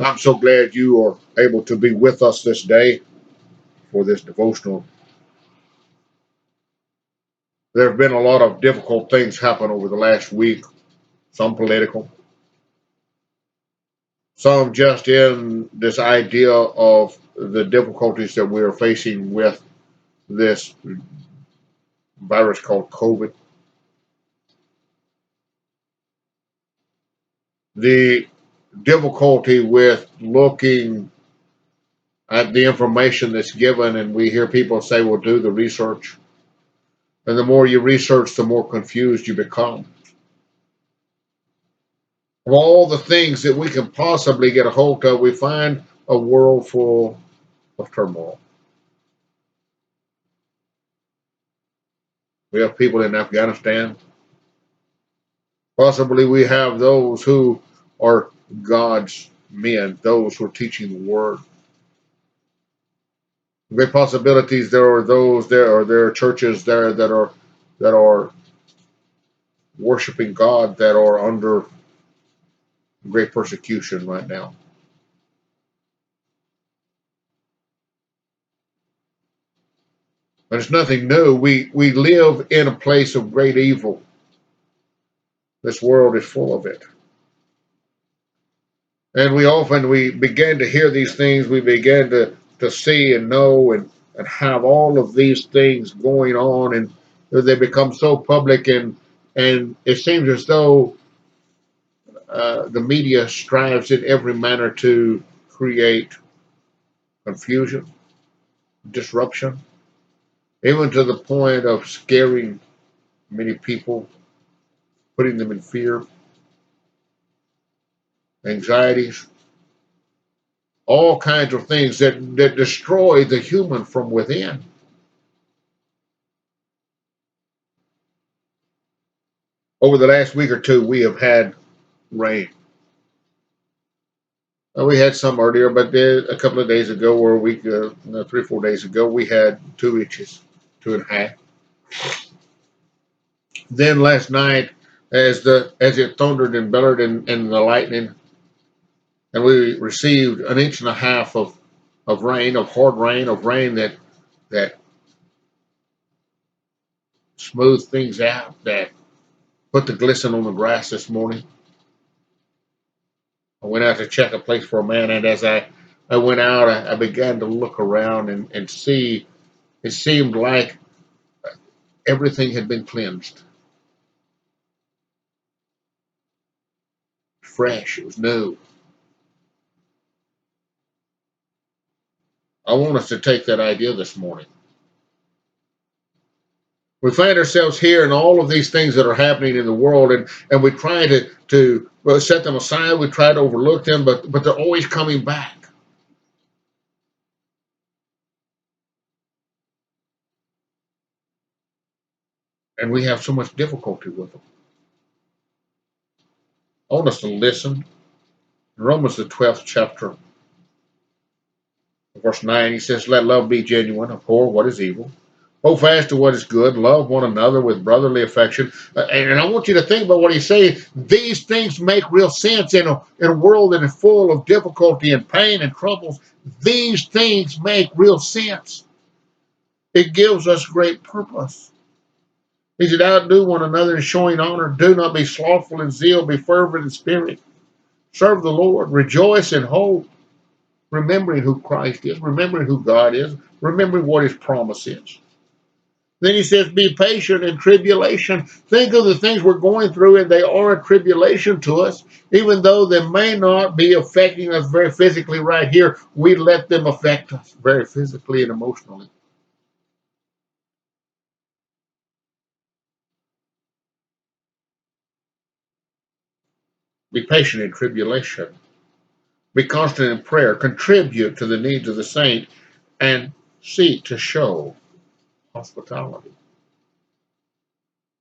I'm so glad you are able to be with us this day for this devotional. There have been a lot of difficult things happen over the last week, some political, some just in this idea of the difficulties that we are facing with this virus called COVID. The difficulty with looking at the information that's given, and we hear people say, well, do the research. And the more you research, the more confused you become. Of all the things that we can possibly get a hold of, we find a world full of turmoil. We have people in Afghanistan. Possibly we have those who are God's men, those who are teaching the word. Great possibilities there are those there, or there are churches there that are worshiping God that are under great persecution right now. But it's nothing new. We live in a place of great evil. This world is full of it. And we begin to hear these things, we begin to see and know and have all of these things going on, and they become so public, and it seems as though the media strives in every manner to create confusion, disruption, even to the point of scaring many people, putting them in fear, anxieties, all kinds of things that destroy the human from within. Over the last week or two, we have had rain. We had some earlier, but a couple of days ago, or a week, 3 or 4 days ago, we had 2 inches, 2.5. Then last night, as it thundered and bellowed in the lightning, and we received an inch and a half of rain, of hard rain, of rain that smoothed things out, that put the glisten on the grass this morning. I went out to check a place for a man, and as I went out, I began to look around and see. It seemed like everything had been cleansed, fresh. It was new. I want us to take that idea this morning. We find ourselves here and all of these things that are happening in the world, and we try to set them aside. We try to overlook them, but they're always coming back. And we have so much difficulty with them. I want us to listen. In Romans, the 12th chapter, verse 9, he says, let love be genuine, abhor what is evil, hold fast to what is good, love one another with brotherly affection. And I want you to think about what he's saying. These things make real sense in a world that is full of difficulty and pain and troubles. These things make real sense. It gives us great purpose. He said, outdo one another in showing honor. Do not be slothful in zeal. Be fervent in spirit. Serve the Lord. Rejoice in hope. Remembering who Christ is. Remembering who God is. Remembering what his promise is. Then he says, be patient in tribulation. Think of the things we're going through, and they are a tribulation to us. Even though they may not be affecting us very physically right here, we let them affect us very physically and emotionally. Be patient in tribulation. Be constant in prayer. Contribute to the needs of the saint, and seek to show hospitality.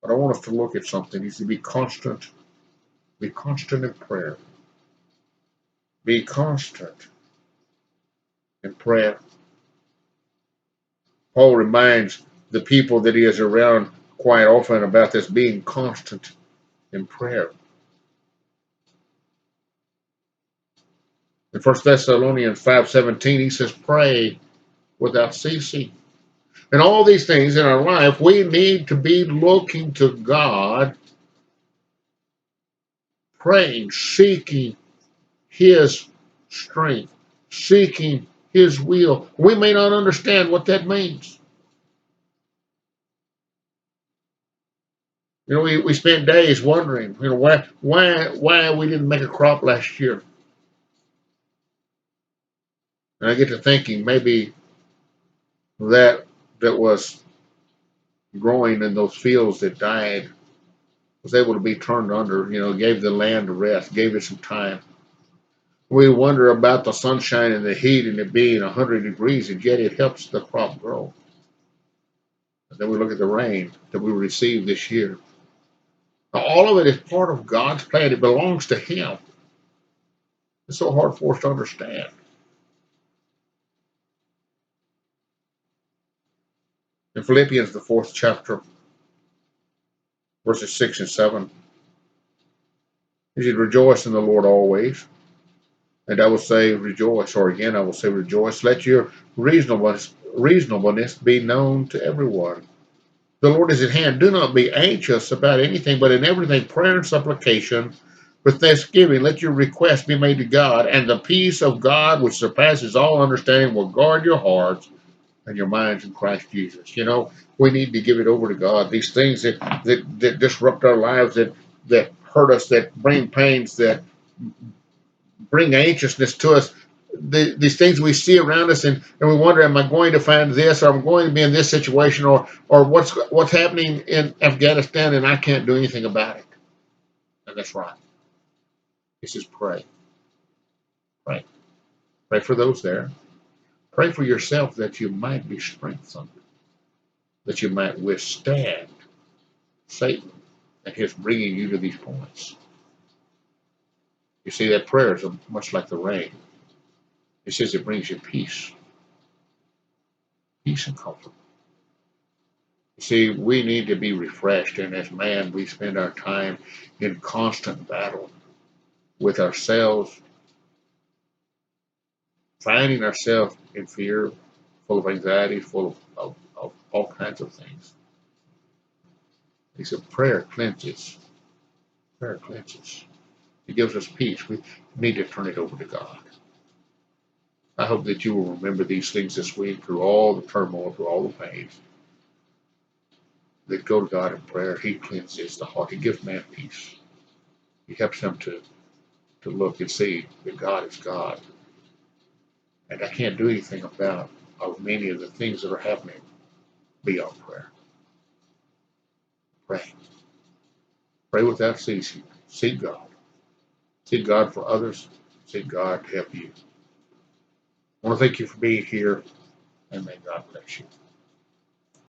But I want us to look at something. He said, be constant. Be constant in prayer. Be constant in prayer. Paul reminds the people that he is around quite often about this, being constant in prayer. In 1 Thessalonians 5:17, he says, pray without ceasing. And all these things in our life, we need to be looking to God, praying, seeking His strength, seeking His will. We may not understand what that means. We spent days wondering, why we didn't make a crop last year. And I get to thinking maybe that was growing in those fields that died was able to be turned under, gave the land a rest, gave it some time. We wonder about the sunshine and the heat and it being 100 degrees, and yet it helps the crop grow. And then we look at the rain that we received this year. Now, all of it is part of God's plan. It belongs to Him. It's so hard for us to understand. In Philippians, the 4th chapter, verses 6 and 7, he said, rejoice in the Lord always. And I will say rejoice, or again, I will say rejoice. Let your reasonableness be known to everyone. The Lord is at hand. Do not be anxious about anything, but in everything, prayer and supplication with thanksgiving, let your requests be made to God, and the peace of God, which surpasses all understanding, will guard your hearts and your minds in Christ Jesus. We need to give it over to God. These things that disrupt our lives, that hurt us, that bring pains, that bring anxiousness to us, these things we see around us, and we wonder, am I going to find this, or I'm going to be in this situation, or what's happening in Afghanistan, and I can't do anything about it. And that's right. He says, pray. Pray. Pray for those there. Pray for yourself that you might be strengthened, that you might withstand Satan and his bringing you to these points. You see, that prayer is much like the rain. It says it brings you peace and comfort. You see, we need to be refreshed, and as man, we spend our time in constant battle with ourselves, finding ourselves in fear, full of anxiety, full of all kinds of things. He said, prayer cleanses. Prayer cleanses. It gives us peace. We need to turn it over to God. I hope that you will remember these things this week through all the turmoil, through all the pains. That go to God in prayer. He cleanses the heart. He gives man peace. He helps him to look and see that God is God. And I can't do anything about many of the things that are happening beyond prayer. Pray. Pray without ceasing. Seek God. Seek God for others. Seek God to help you. I want to thank you for being here, and may God bless you.